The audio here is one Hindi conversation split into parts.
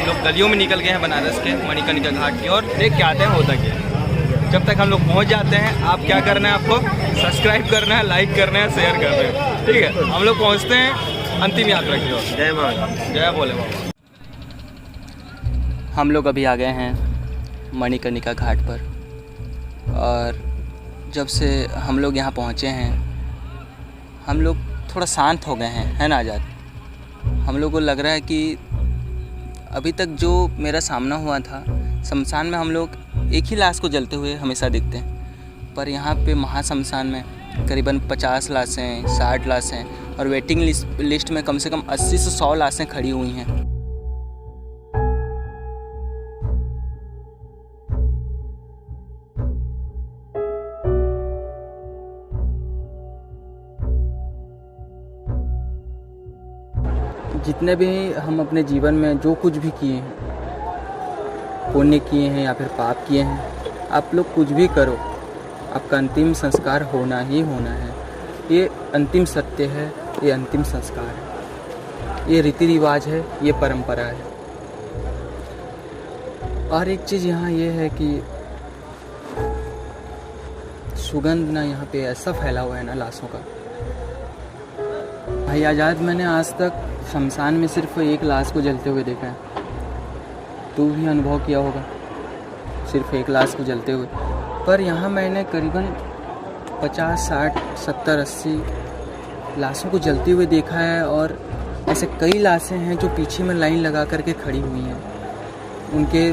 हम लोग गलियों में निकल गए हैं बनारस के मणिकर्णिका घाट की ओर। देख के आते हैं होता क्या है। जब तक हम लोग पहुंच जाते हैं, आप क्या करना है, आपको सब्सक्राइब करना है, लाइक करना है, शेयर करना है, ठीक है। हम लोग पहुंचते हैं अंतिम यात्रा की ओर। जय मां, जय भोले बाबा। हम लोग अभी आ गए हैं मणिकर्णिका घाट पर, और जब से हम लोग यहाँ पहुँचे हैं हम लोग थोड़ा शांत हो गए हैं, है ना आज़ाद। हम लोग को लग रहा है कि अभी तक जो मेरा सामना हुआ था, शमशान में हम लोग एक ही लाश को जलते हुए हमेशा देखते हैं, पर यहाँ पे महाशमशान में करीबन 50 लाशें, 60 लाशें, और वेटिंग लिस्ट में कम से कम 80 से 100 लाशें खड़ी हुई हैं। जितने भी हम अपने जीवन में जो कुछ भी किए हैं, पुण्य किए हैं या फिर पाप किए हैं, आप लोग कुछ भी करो, आपका अंतिम संस्कार होना ही होना है। ये अंतिम सत्य है, ये अंतिम संस्कार है, ये रीति रिवाज है, ये परंपरा है। और एक चीज़ यहाँ ये है कि सुगंध ना यहाँ पे ऐसा फैला हुआ है ना लाशों का। भाई आज़ाद, मैंने आज तक शमशान में सिर्फ एक लाश को जलते हुए देखा है। तू भी अनुभव किया होगा सिर्फ एक लाश को जलते हुए, पर यहाँ मैंने करीबन 50, 60, 70, 80 लाशों को जलते हुए देखा है। और ऐसे कई लाशें हैं जो पीछे में लाइन लगा करके खड़ी हुई हैं। उनके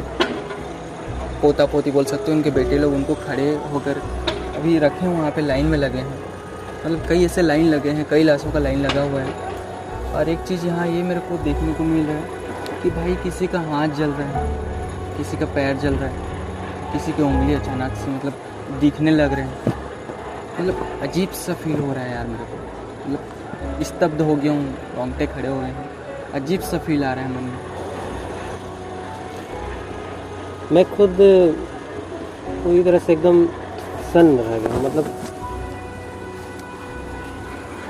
पोता पोती बोल सकते हो, उनके बेटे लोग उनको खड़े होकर अभी रखे हैं, वहाँ पे लाइन में लगे हैं। मतलब कई ऐसे लाइन लगे हैं, कई लाशों का लाइन लगा हुआ है। और एक चीज़ यहाँ ये मेरे को देखने को मिल रहा है कि भाई किसी का हाथ जल रहा है, किसी का पैर जल रहा है, किसी की उंगली अचानक से मतलब दिखने लग रहे हैं। मतलब अजीब सा फील हो रहा है यार मेरे को। मतलब स्तब्ध हो गया हूँ, रोंगटे खड़े हो गए हैं, अजीब सा फील आ रहा है मन में। मैं खुद पूरी तरह से एकदम सन्न रह गया। मतलब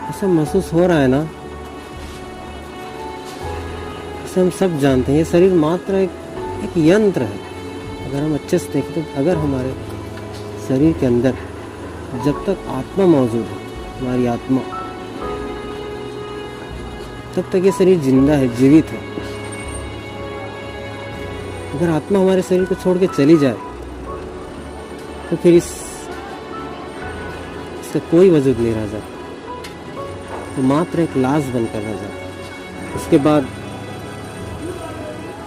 ऐसा महसूस हो रहा है ना, हम सब जानते हैं ये शरीर मात्र एक यंत्र है। अगर हम अच्छे से देखें तो अगर हमारे शरीर के अंदर जब तक आत्मा मौजूद है, हमारी आत्मा, तब तक ये शरीर जिंदा है, जीवित है। अगर आत्मा हमारे शरीर को छोड़ के चली जाए तो फिर इसका कोई वजूद नहीं रह जाता, तो मात्र एक लाश बनकर रह जाता। उसके बाद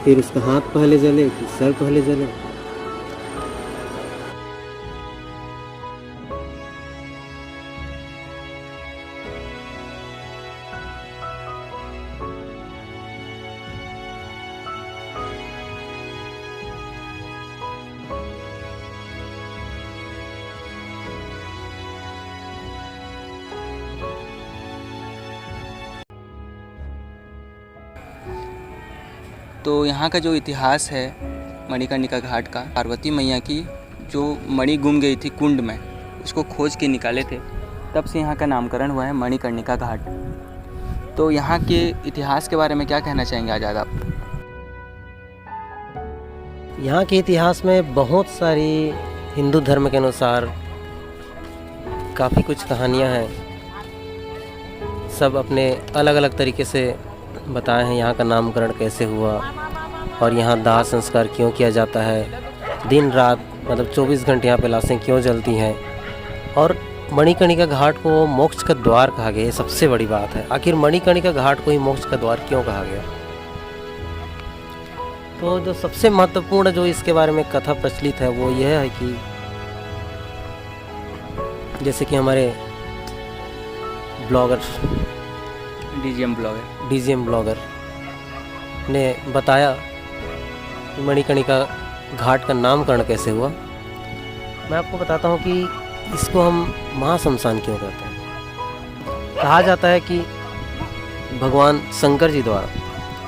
फिर उसका हाथ पहले जले, फिर सर पहले जले। तो यहाँ का जो इतिहास है मणिकर्णिका घाट का, पार्वती मैया की जो मणि गुम गई थी कुंड में, उसको खोज के निकाले थे, तब से यहाँ का नामकरण हुआ है मणिकर्णिका घाट। तो यहाँ के इतिहास के बारे में क्या कहना चाहेंगे आज़ाद आप? यहाँ के इतिहास में बहुत सारी हिंदू धर्म के अनुसार काफ़ी कुछ कहानियाँ हैं। सब अपने अलग अलग तरीके से बताए हैं। यहाँ का नामकरण कैसे हुआ और यहाँ दाह संस्कार क्यों किया जाता है, दिन रात मतलब 24 घंटे यहाँ पे लाशें क्यों जलती हैं, और मणिकर्णिका घाट को मोक्ष का द्वार कहा गया। ये सबसे बड़ी बात है, आखिर मणिकर्णिका घाट को ही मोक्ष का द्वार क्यों कहा गया। तो जो सबसे महत्वपूर्ण जो इसके बारे में कथा प्रचलित है वो यह है कि जैसे कि हमारे ब्लॉगर डीजीएम ब्लॉगर ने बताया कि मणिकर्णिका घाट का नामकरण कैसे हुआ। मैं आपको बताता हूँ कि इसको हम महाशमशान क्यों कहते हैं। कहा जाता है कि भगवान शंकर जी द्वारा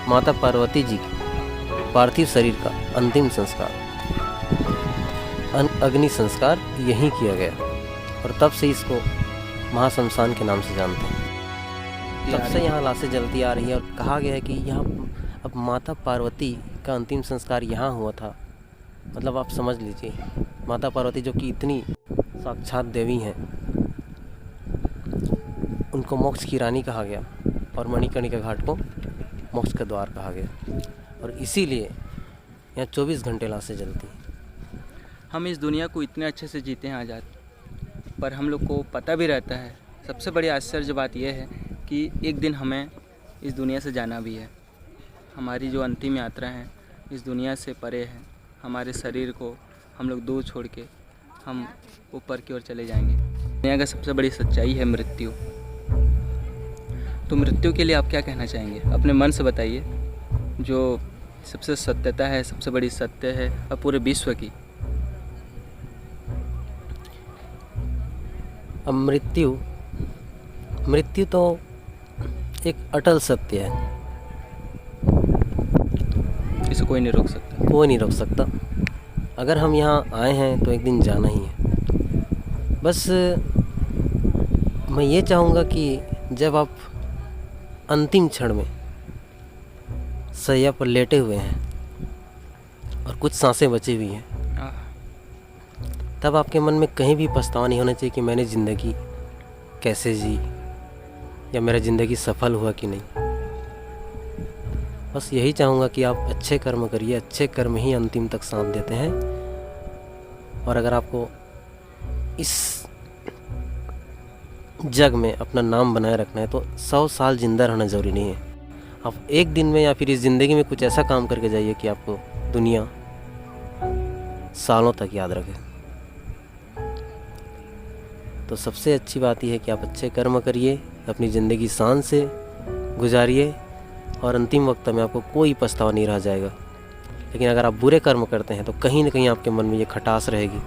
माता पार्वती जी की पार्थिव शरीर का अंतिम संस्कार, अग्नि संस्कार यहीं किया गया, और तब से इसको महाशमशान के नाम से जानते हैं। तब से यहाँ लाशें जलती आ रही है, और कहा गया है कि यहाँ अब माता पार्वती का अंतिम संस्कार यहाँ हुआ था, मतलब आप समझ लीजिए, माता पार्वती जो कि इतनी साक्षात देवी हैं, उनको मोक्ष की रानी कहा गया और मणिकर्णिका घाट को मोक्ष का द्वार कहा गया, और इसीलिए यहाँ 24 घंटे लाशें जलती हैं। हम इस दुनिया को इतने अच्छे से जीते हैं आज़ाद, पर हम लोग को पता भी रहता है, सबसे बड़ी आश्चर्य बात यह है कि एक दिन हमें इस दुनिया से जाना भी है। हमारी जो अंतिम यात्रा है इस दुनिया से परे है। हमारे शरीर को हम लोग दूर छोड़ के हम ऊपर की ओर चले जाएंगे। दुनिया का सबसे बड़ी सच्चाई है मृत्यु। तो मृत्यु के लिए आप क्या कहना चाहेंगे? अपने मन से बताइए, जो सबसे सत्यता है, सबसे बड़ी सत्य है और पूरे विश्व की। अब मृत्यु तो एक अटल सत्य है, इसे कोई नहीं रोक सकता। कोई नहीं रोक सकता। अगर हम यहाँ आए हैं तो एक दिन जाना ही है। बस मैं ये चाहूँगा कि जब आप अंतिम क्षण में शैया पर लेटे हुए हैं और कुछ सांसें बची हुई हैं, तब आपके मन में कहीं भी पछतावा नहीं होना चाहिए कि मैंने ज़िंदगी कैसे जी या मेरा ज़िंदगी सफल हुआ कि नहीं। बस यही चाहूँगा कि आप अच्छे कर्म करिए, अच्छे कर्म ही अंतिम तक साथ देते हैं। और अगर आपको इस जग में अपना नाम बनाए रखना है तो 100 साल ज़िंदा रहना ज़रूरी नहीं है। आप एक दिन में या फिर इस ज़िंदगी में कुछ ऐसा काम करके जाइए कि आपको दुनिया सालों तक याद रखे। तो सबसे अच्छी बात यह है कि आप अच्छे कर्म करिए, अपनी ज़िंदगी शान से गुजारिए और अंतिम वक्त में आपको कोई पछतावा नहीं रह जाएगा। लेकिन अगर आप बुरे कर्म करते हैं तो कहीं ना कहीं आपके मन में ये खटास रहेगी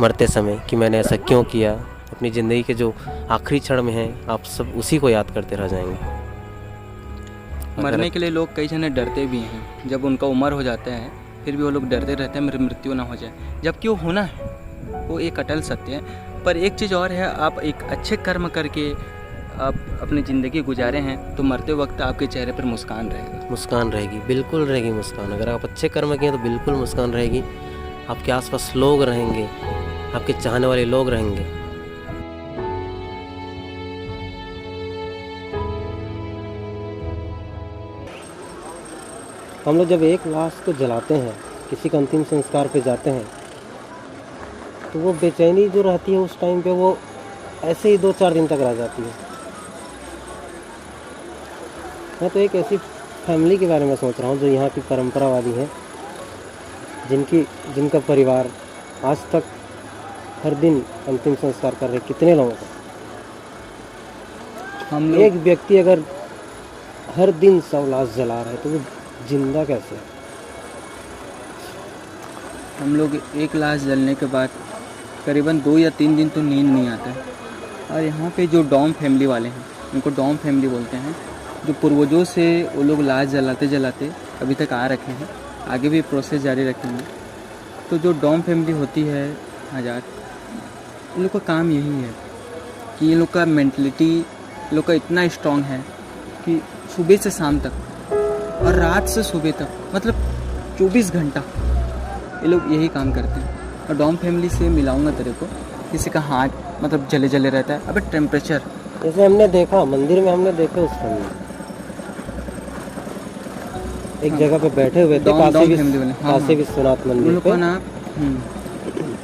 मरते समय कि मैंने ऐसा क्यों किया। अपनी ज़िंदगी के जो आखिरी क्षण में हैं आप सब उसी को याद करते रह जाएंगे। मरने के लिए लोग कई जने डरते भी हैं। जब उनका उम्र हो जाता है फिर भी वो लोग डरते रहते हैं मेरी मृत्यु ना हो जाए, जबकि वो होना है, वो एक अटल सत्य है। पर एक चीज़ और है, आप एक अच्छे कर्म करके आप अपनी ज़िंदगी गुजारे हैं तो मरते वक्त आपके चेहरे पर मुस्कान रहेगा। मुस्कान रहेगी, बिल्कुल रहेगी मुस्कान। अगर आप अच्छे कर्म किए तो बिल्कुल मुस्कान रहेगी। आपके आसपास लोग रहेंगे, आपके चाहने वाले लोग रहेंगे। हम लोग जब एक लाश को जलाते हैं, किसी का अंतिम संस्कार पे जाते हैं, तो वो बेचैनी जो रहती है उस टाइम पे वो ऐसे ही 2-4 दिन तक रह जाती है। मैं तो एक ऐसी फैमिली के बारे में सोच रहा हूँ जो यहाँ की परंपरावादी है, जिनका परिवार आज तक हर दिन अंतिम संस्कार कर रहे। कितने लोगों का? हम लोग एक व्यक्ति अगर हर दिन 100 लाश जला रहा है तो वो जिंदा कैसे है? हम लोग एक लाश जलने के बाद करीबन 2 या 3 दिन तो नींद नहीं आता है। और यहाँ पे जो डॉम फैमिली वाले हैं, उनको डॉम फैमिली बोलते हैं, जो पूर्वजों से वो लोग लाश जलाते जलाते अभी तक आ रखे हैं, आगे भी प्रोसेस जारी रखेंगे। तो जो डॉम फैमिली होती है आज़ाद, इन लोग का काम यही है कि इन लोग का मेंटलिटी, इन लोग का इतना स्ट्रॉन्ग है कि सुबह से शाम तक और रात से सुबह तक, मतलब 24 घंटा ये लोग यही काम करते हैं। और डॉम फैमिली से मिलाऊंगा तेरे को, किसी का हाथ मतलब जले जले रहता है। अबे टेम्परेचर जैसे हमने देखा मंदिर में, हमने देखे उस टाइम एक जगह पे बैठे हुए थे, काशी विश्वनाथ मंदिर पे ना।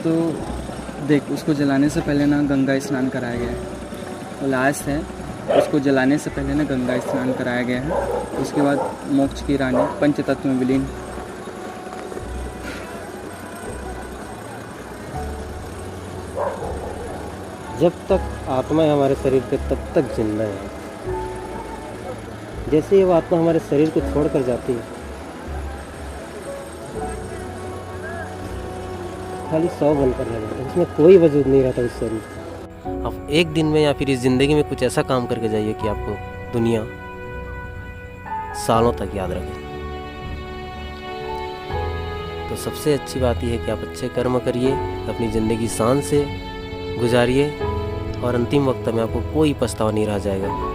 तो देख, उसको जलाने से पहले ना गंगा स्नान कराया गया है। वो लाश है, उसको जलाने से पहले ना गंगा स्नान कराया गया है। उसके बाद मोक्ष की रानी पंचतत्व में विलीन। जब तक आत्मा है हमारे शरीर पे तब तक जिंदा है। जैसे ही वो आत्मा हमारे शरीर को छोड़कर जाती है, खाली 100 बनकर रह जाता है, उसमें कोई वजूद नहीं रहता उस शरीर। आप एक दिन में या फिर इस ज़िंदगी में कुछ ऐसा काम करके जाइए कि आपको दुनिया सालों तक याद रखे। तो सबसे अच्छी बात यह है कि आप अच्छे कर्म करिए, अपनी ज़िंदगी शान से गुजारिए और अंतिम वक्त में आपको कोई पछतावा नहीं रह जाएगा।